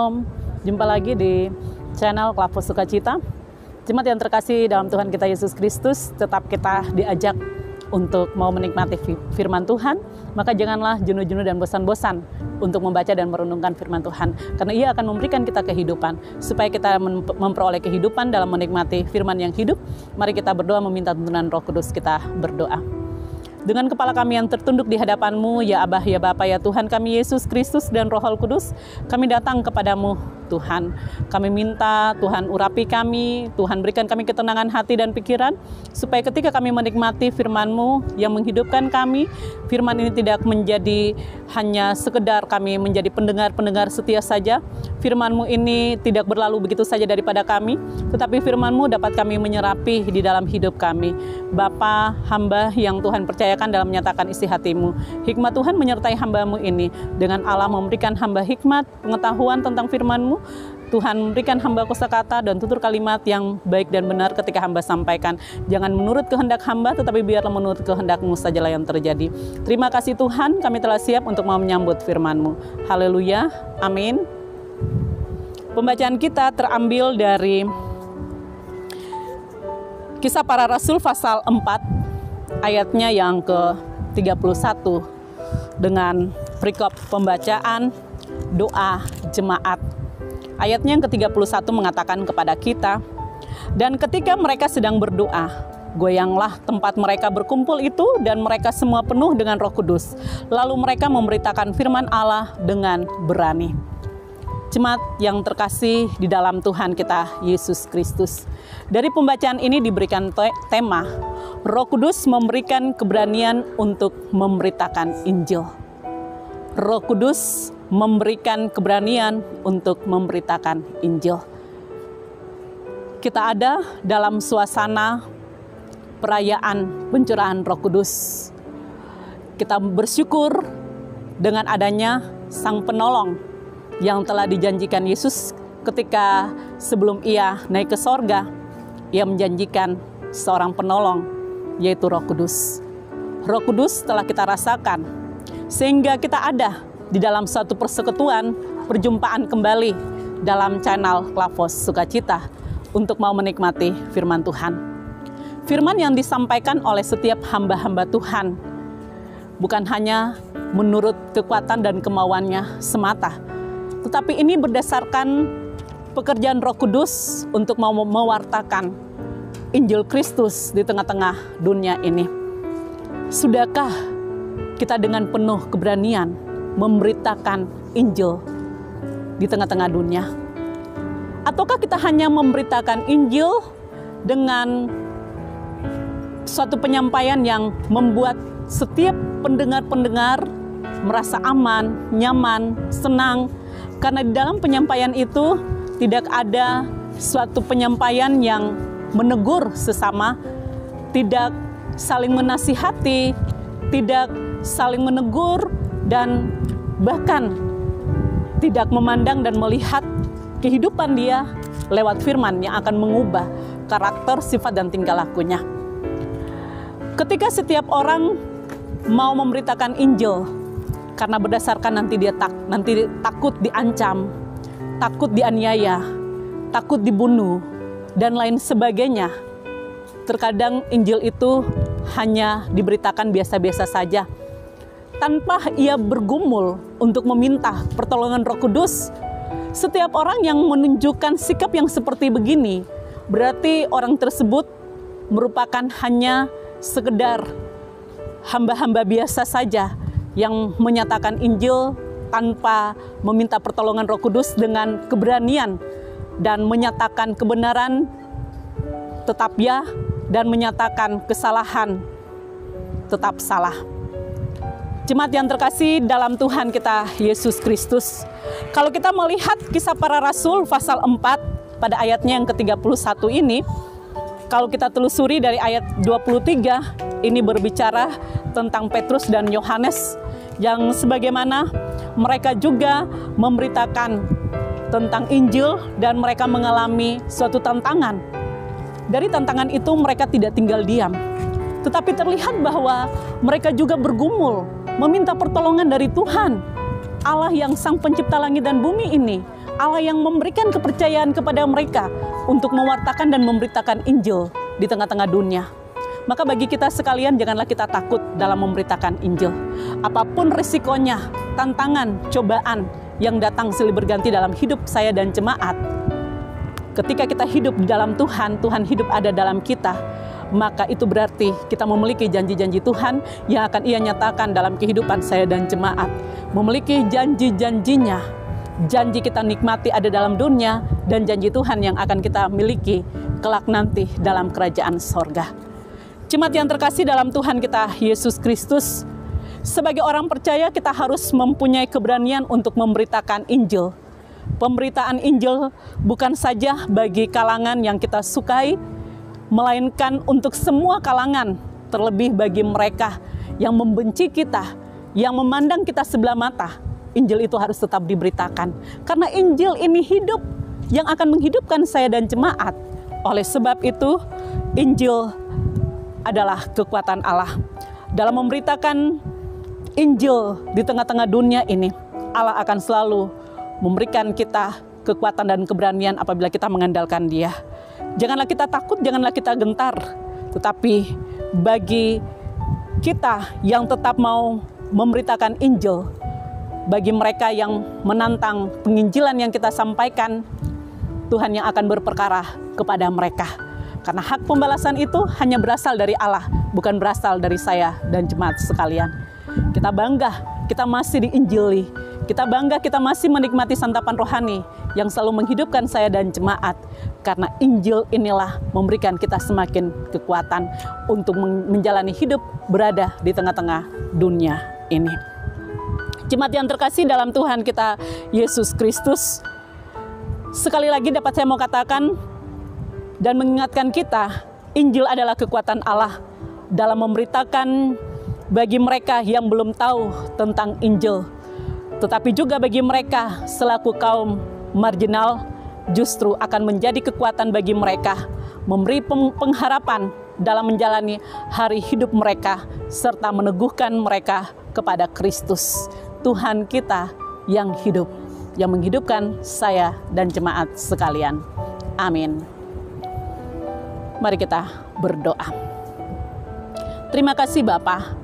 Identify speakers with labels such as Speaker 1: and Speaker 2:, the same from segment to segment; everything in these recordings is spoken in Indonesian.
Speaker 1: Shalom, jumpa lagi di channel Klapos Sukacita. Jemaat yang terkasih dalam Tuhan kita Yesus Kristus, tetap kita diajak untuk mau menikmati firman Tuhan, maka janganlah jenuh-jenuh dan bosan-bosan untuk membaca dan merenungkan firman Tuhan, karena ia akan memberikan kita kehidupan. Supaya kita memperoleh kehidupan dalam menikmati firman yang hidup, mari kita berdoa meminta tuntunan Roh Kudus. Kita berdoa. Dengan kepala kami yang tertunduk di hadapan-Mu, ya Abah, ya Bapa, ya Tuhan kami Yesus Kristus dan Roh Kudus, kami datang kepadamu, Tuhan. Kami minta Tuhan urapi kami, Tuhan berikan kami ketenangan hati dan pikiran, supaya ketika kami menikmati firman-Mu yang menghidupkan kami, firman ini tidak menjadi hanya sekedar kami menjadi pendengar-pendengar setia saja. Firman-Mu ini tidak berlalu begitu saja daripada kami, tetapi firman-Mu dapat kami menyerapi di dalam hidup kami. Bapa, hamba yang Tuhan percayakan dalam menyatakan isi hati-Mu, hikmat Tuhan menyertai hamba-Mu ini. Dengan Allah memberikan hamba hikmat, pengetahuan tentang firman-Mu, Tuhan memberikan hamba kosakata dan tutur kalimat yang baik dan benar ketika hamba sampaikan. Jangan menurut kehendak hamba, tetapi biarlah menurut kehendak-Mu sajalah yang terjadi. Terima kasih Tuhan, kami telah siap untuk mau menyambut firman-Mu. Haleluya, amin. Pembacaan kita terambil dari Kisah Para Rasul pasal 4, ayatnya yang ke-31, dengan perikop pembacaan doa jemaat. Ayatnya yang ke-31 mengatakan kepada kita, dan ketika mereka sedang berdoa, goyanglah tempat mereka berkumpul itu, dan mereka semua penuh dengan Roh Kudus. Lalu mereka memberitakan firman Allah dengan berani. Jemaat yang terkasih di dalam Tuhan kita Yesus Kristus, dari pembacaan ini diberikan tema, Roh Kudus memberikan keberanian untuk memberitakan Injil. Roh Kudus memberikan keberanian untuk memberitakan Injil. Kita ada dalam suasana perayaan pencurahan Roh Kudus. Kita bersyukur dengan adanya Sang Penolong yang telah dijanjikan Yesus ketika sebelum ia naik ke sorga. Ia menjanjikan seorang penolong, yaitu Roh Kudus. Roh Kudus telah kita rasakan, sehingga kita ada di dalam suatu persekutuan, perjumpaan kembali dalam channel Klapos Sukacita untuk mau menikmati firman Tuhan. Firman yang disampaikan oleh setiap hamba-hamba Tuhan bukan hanya menurut kekuatan dan kemauannya semata, tetapi ini berdasarkan pekerjaan Roh Kudus untuk mau mewartakan Injil Kristus di tengah-tengah dunia ini. Sudahkah kita dengan penuh keberanian memberitakan Injil di tengah-tengah dunia? Ataukah kita hanya memberitakan Injil dengan suatu penyampaian yang membuat setiap pendengar-pendengar merasa aman, nyaman, senang, karena di dalam penyampaian itu tidak ada suatu penyampaian yang menegur sesama, tidak saling menasihati, tidak saling menegur, dan bahkan tidak memandang dan melihat kehidupan dia lewat firman yang akan mengubah karakter, sifat, dan tingkah lakunya. Ketika setiap orang mau memberitakan Injil, karena berdasarkan nanti takut diancam, takut dianiaya, takut dibunuh, dan lain sebagainya. Terkadang Injil itu hanya diberitakan biasa-biasa saja, tanpa ia bergumul untuk meminta pertolongan Roh Kudus. Setiap orang yang menunjukkan sikap yang seperti begini, berarti orang tersebut merupakan hanya sekedar hamba-hamba biasa saja, yang menyatakan Injil tanpa meminta pertolongan Roh Kudus dengan keberanian, dan menyatakan kebenaran tetap ya, dan menyatakan kesalahan tetap salah. Jemaat yang terkasih dalam Tuhan kita Yesus Kristus, kalau kita melihat Kisah Para Rasul pasal 4 pada ayatnya yang ke-31 ini, kalau kita telusuri dari ayat 23, ini berbicara tentang Petrus dan Yohanes yang sebagaimana mereka juga memberitakan tentang Injil dan mereka mengalami suatu tantangan. Dari tantangan itu mereka tidak tinggal diam, tetapi terlihat bahwa mereka juga bergumul meminta pertolongan dari Tuhan, Allah yang sang pencipta langit dan bumi ini, Allah yang memberikan kepercayaan kepada mereka untuk mewartakan dan memberitakan Injil di tengah-tengah dunia. Maka bagi kita sekalian, janganlah kita takut dalam memberitakan Injil. Apapun risikonya, tantangan, cobaan yang datang silih berganti dalam hidup saya dan jemaat, ketika kita hidup di dalam Tuhan, Tuhan hidup ada dalam kita, maka itu berarti kita memiliki janji-janji Tuhan yang akan Ia nyatakan dalam kehidupan saya dan jemaat. Memiliki janji-janjinya, janji kita nikmati ada dalam dunia, dan janji Tuhan yang akan kita miliki kelak nanti dalam kerajaan sorga. Jemaat yang terkasih dalam Tuhan kita Yesus Kristus, sebagai orang percaya kita harus mempunyai keberanian untuk memberitakan Injil. Pemberitaan Injil bukan saja bagi kalangan yang kita sukai, melainkan untuk semua kalangan, terlebih bagi mereka yang membenci kita, yang memandang kita sebelah mata. Injil itu harus tetap diberitakan, karena Injil ini hidup, yang akan menghidupkan saya dan jemaat. Oleh sebab itu, Injil adalah kekuatan Allah. Dalam memberitakan Injil di tengah-tengah dunia ini, Allah akan selalu memberikan kita kekuatan dan keberanian apabila kita mengandalkan Dia. Janganlah kita takut, janganlah kita gentar. Tetapi bagi kita yang tetap mau memberitakan Injil, bagi mereka yang menantang penginjilan yang kita sampaikan, Tuhan yang akan berperkara kepada mereka. Karena hak pembalasan itu hanya berasal dari Allah, bukan berasal dari saya dan jemaat sekalian. Kita bangga, kita masih diinjili. Kita bangga, kita masih menikmati santapan rohani yang selalu menghidupkan saya dan jemaat. Karena Injil inilah memberikan kita semakin kekuatan untuk menjalani hidup berada di tengah-tengah dunia ini. Jemaat yang terkasih dalam Tuhan kita Yesus Kristus, sekali lagi dapat saya mau katakan dan mengingatkan kita, Injil adalah kekuatan Allah dalam memberitakan bagi mereka yang belum tahu tentang Injil. Tetapi juga bagi mereka selaku kaum marginal, justru akan menjadi kekuatan bagi mereka, memberi pengharapan dalam menjalani hari hidup mereka, serta meneguhkan mereka kepada Kristus, Tuhan kita yang hidup, yang menghidupkan saya dan jemaat sekalian. Amin. Mari kita berdoa. Terima kasih Bapa,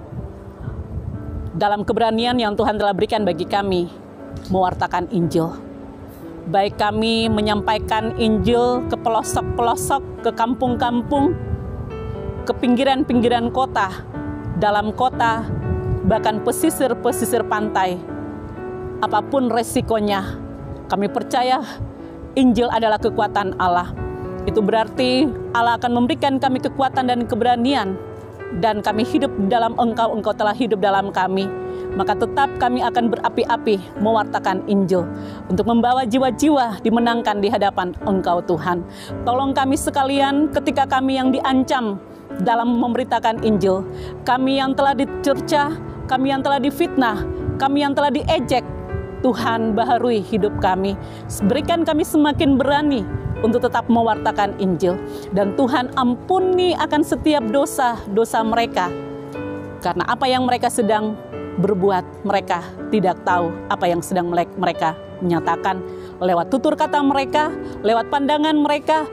Speaker 1: dalam keberanian yang Tuhan telah berikan bagi kami mewartakan Injil. Baik kami menyampaikan Injil ke pelosok-pelosok, ke kampung-kampung, ke pinggiran-pinggiran kota, dalam kota, bahkan pesisir-pesisir pantai. Apapun resikonya, kami percaya Injil adalah kekuatan Allah. Itu berarti Allah akan memberikan kami kekuatan dan keberanian, dan kami hidup dalam Engkau, Engkau telah hidup dalam kami. Maka tetap kami akan berapi-api mewartakan Injil untuk membawa jiwa-jiwa dimenangkan di hadapan Engkau Tuhan. Tolong kami sekalian ketika kami yang diancam dalam memberitakan Injil, kami yang telah dicerca, kami yang telah difitnah, kami yang telah diejek, Tuhan baharui hidup kami. Berikan kami semakin berani untuk tetap mewartakan Injil. Dan Tuhan ampuni akan setiap dosa-dosa mereka. Karena apa yang mereka sedang berbuat, mereka tidak tahu apa yang sedang mereka nyatakan. Lewat tutur kata mereka, lewat pandangan mereka,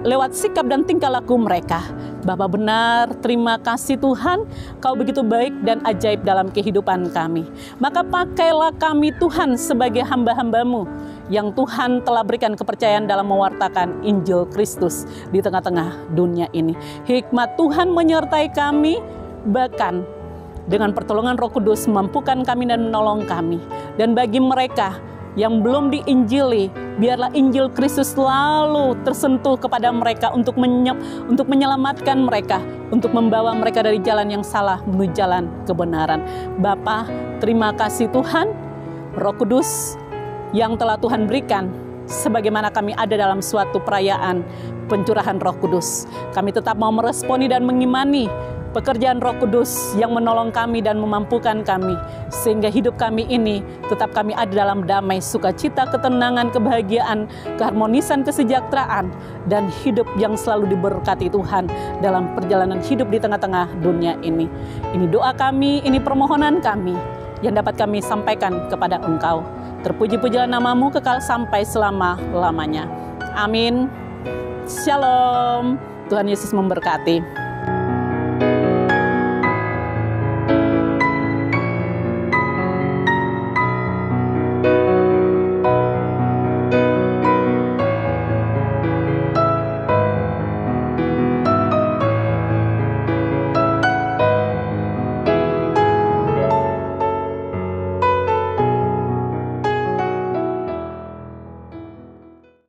Speaker 1: lewat sikap dan tingkah laku mereka. Bapa benar, terima kasih Tuhan, Kau begitu baik dan ajaib dalam kehidupan kami. Maka pakailah kami Tuhan sebagai hamba-hamba-Mu yang Tuhan telah berikan kepercayaan dalam mewartakan Injil Kristus di tengah-tengah dunia ini. Hikmat Tuhan menyertai kami, bahkan dengan pertolongan Roh Kudus mampukan kami dan menolong kami. Dan bagi mereka yang belum diinjili, biarlah Injil Kristus selalu tersentuh kepada mereka untuk menyelamatkan mereka, untuk membawa mereka dari jalan yang salah menuju jalan kebenaran. Bapa, terima kasih Tuhan, Roh Kudus yang telah Tuhan berikan, sebagaimana kami ada dalam suatu perayaan pencurahan Roh Kudus. Kami tetap mau meresponi dan mengimani pekerjaan Roh Kudus yang menolong kami dan memampukan kami, sehingga hidup kami ini tetap kami ada dalam damai, sukacita, ketenangan, kebahagiaan, keharmonisan, kesejahteraan, dan hidup yang selalu diberkati Tuhan dalam perjalanan hidup di tengah-tengah dunia ini. Ini doa kami, ini permohonan kami yang dapat kami sampaikan kepada Engkau. Terpuji-pujilah namamu kekal sampai selama-lamanya. Amin. Shalom. Tuhan Yesus memberkati.